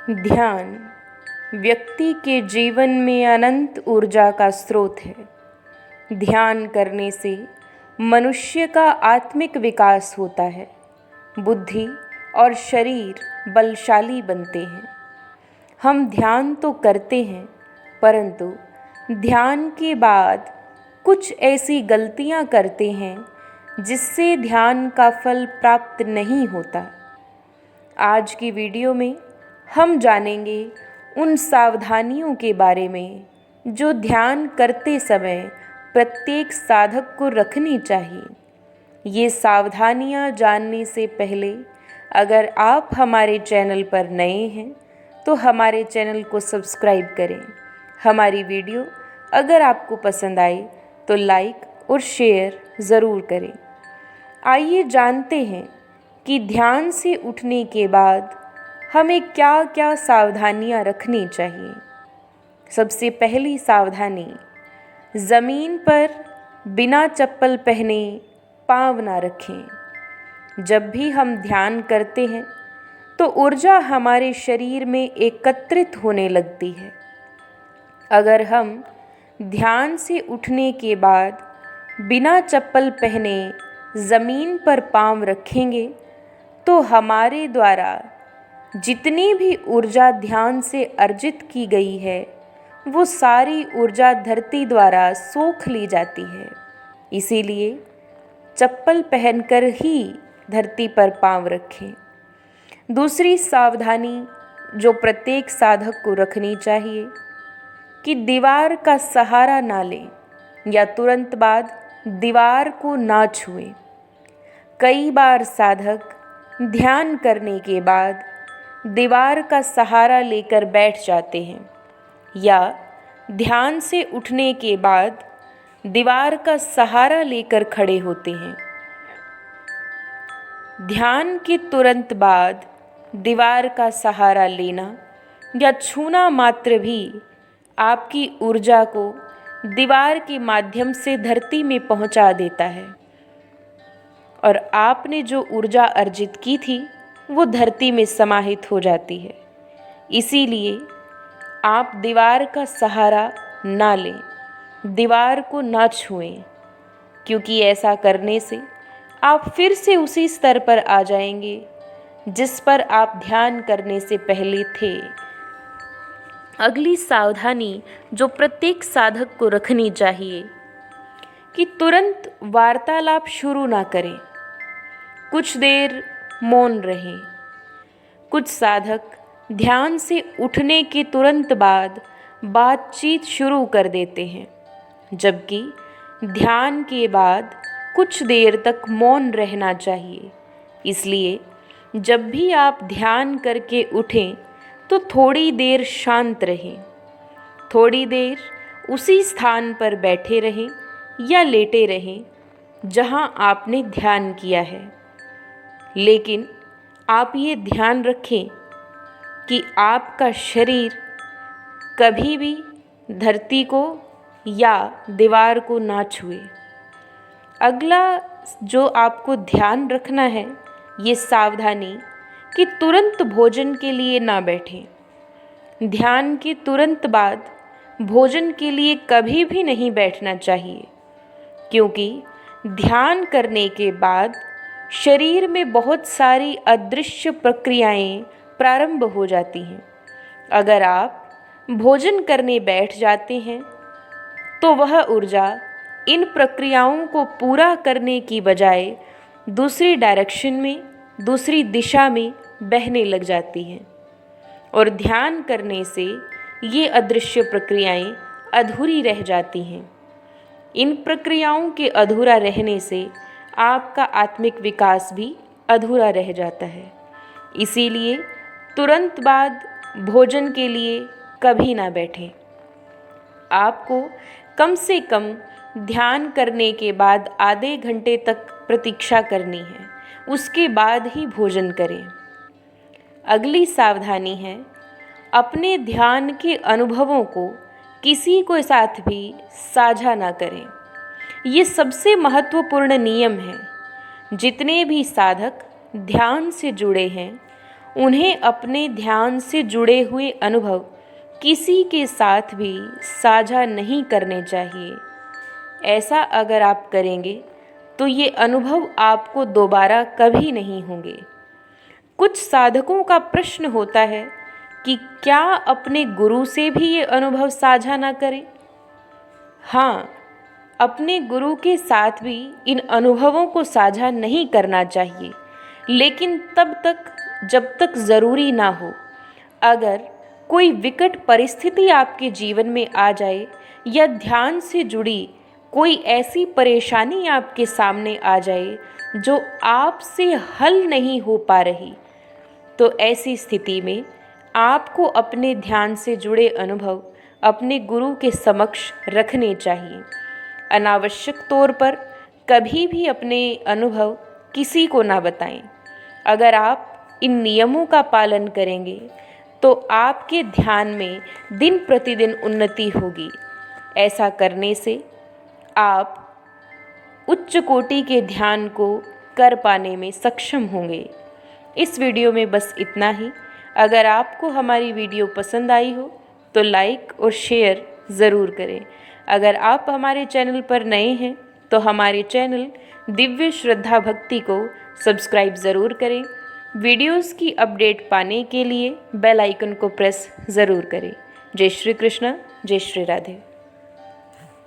ध्यान व्यक्ति के जीवन में अनंत ऊर्जा का स्रोत है। ध्यान करने से मनुष्य का आत्मिक विकास होता है, बुद्धि और शरीर बलशाली बनते हैं। हम ध्यान तो करते हैं, परंतु ध्यान के बाद कुछ ऐसी गलतियां करते हैं जिससे ध्यान का फल प्राप्त नहीं होता। आज की वीडियो में हम जानेंगे उन सावधानियों के बारे में जो ध्यान करते समय प्रत्येक साधक को रखनी चाहिए। ये सावधानियां जानने से पहले अगर आप हमारे चैनल पर नए हैं तो हमारे चैनल को सब्सक्राइब करें। हमारी वीडियो अगर आपको पसंद आए तो लाइक और शेयर ज़रूर करें। आइए जानते हैं कि ध्यान से उठने के बाद हमें क्या क्या सावधानियां रखनी चाहिए। सबसे पहली सावधानी, ज़मीन पर बिना चप्पल पहने पाँव ना रखें। जब भी हम ध्यान करते हैं तो ऊर्जा हमारे शरीर में एकत्रित होने लगती है। अगर हम ध्यान से उठने के बाद बिना चप्पल पहने ज़मीन पर पाँव रखेंगे तो हमारे द्वारा जितनी भी ऊर्जा ध्यान से अर्जित की गई है वो सारी ऊर्जा धरती द्वारा सोख ली जाती है। इसीलिए चप्पल पहनकर ही धरती पर पाँव रखें। दूसरी सावधानी जो प्रत्येक साधक को रखनी चाहिए कि दीवार का सहारा ना लें या तुरंत बाद दीवार को ना छुएं। कई बार साधक ध्यान करने के बाद दीवार का सहारा लेकर बैठ जाते हैं या ध्यान से उठने के बाद दीवार का सहारा लेकर खड़े होते हैं। ध्यान के तुरंत बाद दीवार का सहारा लेना या छूना मात्र भी आपकी ऊर्जा को दीवार के माध्यम से धरती में पहुंचा देता है और आपने जो ऊर्जा अर्जित की थी वो धरती में समाहित हो जाती है। इसीलिए आप दीवार का सहारा ना लें, दीवार को ना छुएं, क्योंकि ऐसा करने से आप फिर से उसी स्तर पर आ जाएंगे जिस पर आप ध्यान करने से पहले थे। अगली सावधानी जो प्रत्येक साधक को रखनी चाहिए कि तुरंत वार्तालाप शुरू ना करें, कुछ देर मौन रहें। कुछ साधक ध्यान से उठने के तुरंत बाद बातचीत शुरू कर देते हैं, जबकि ध्यान के बाद कुछ देर तक मौन रहना चाहिए। इसलिए जब भी आप ध्यान करके उठें तो थोड़ी देर शांत रहें, थोड़ी देर उसी स्थान पर बैठे रहें या लेटे रहें जहां आपने ध्यान किया है। लेकिन आप ये ध्यान रखें कि आपका शरीर कभी भी धरती को या दीवार को ना छुए। अगला जो आपको ध्यान रखना है ये सावधानी कि तुरंत भोजन के लिए ना बैठें। ध्यान के तुरंत बाद भोजन के लिए कभी भी नहीं बैठना चाहिए, क्योंकि ध्यान करने के बाद शरीर में बहुत सारी अदृश्य प्रक्रियाएं प्रारंभ हो जाती हैं। अगर आप भोजन करने बैठ जाते हैं तो वह ऊर्जा इन प्रक्रियाओं को पूरा करने की बजाय दूसरी डायरेक्शन में, दूसरी दिशा में बहने लग जाती हैं और ध्यान करने से ये अदृश्य प्रक्रियाएं अधूरी रह जाती हैं। इन प्रक्रियाओं के अधूरा रहने से आपका आत्मिक विकास भी अधूरा रह जाता है। इसीलिए तुरंत बाद भोजन के लिए कभी ना बैठें। आपको कम से कम ध्यान करने के बाद आधे घंटे तक प्रतीक्षा करनी है, उसके बाद ही भोजन करें। अगली सावधानी है, अपने ध्यान के अनुभवों को किसी के साथ भी साझा ना करें। ये सबसे महत्वपूर्ण नियम है। जितने भी साधक ध्यान से जुड़े हैं उन्हें अपने ध्यान से जुड़े हुए अनुभव किसी के साथ भी साझा नहीं करने चाहिए। ऐसा अगर आप करेंगे तो ये अनुभव आपको दोबारा कभी नहीं होंगे। कुछ साधकों का प्रश्न होता है कि क्या अपने गुरु से भी ये अनुभव साझा ना करें? हाँ, अपने गुरु के साथ भी इन अनुभवों को साझा नहीं करना चाहिए, लेकिन तब तक जब तक ज़रूरी ना हो। अगर कोई विकट परिस्थिति आपके जीवन में आ जाए या ध्यान से जुड़ी कोई ऐसी परेशानी आपके सामने आ जाए जो आपसे हल नहीं हो पा रही, तो ऐसी स्थिति में आपको अपने ध्यान से जुड़े अनुभव अपने गुरु के समक्ष रखने चाहिए। अनावश्यक तौर पर कभी भी अपने अनुभव किसी को ना बताएं। अगर आप इन नियमों का पालन करेंगे तो आपके ध्यान में दिन प्रतिदिन उन्नति होगी। ऐसा करने से आप उच्च कोटि के ध्यान को कर पाने में सक्षम होंगे। इस वीडियो में बस इतना ही। अगर आपको हमारी वीडियो पसंद आई हो तो लाइक और शेयर ज़रूर करें। अगर आप हमारे चैनल पर नए हैं तो हमारे चैनल दिव्य श्रद्धा भक्ति को सब्सक्राइब ज़रूर करें। वीडियोस की अपडेट पाने के लिए बेल आइकन को प्रेस ज़रूर करें। जय श्री कृष्ण, जय श्री राधे।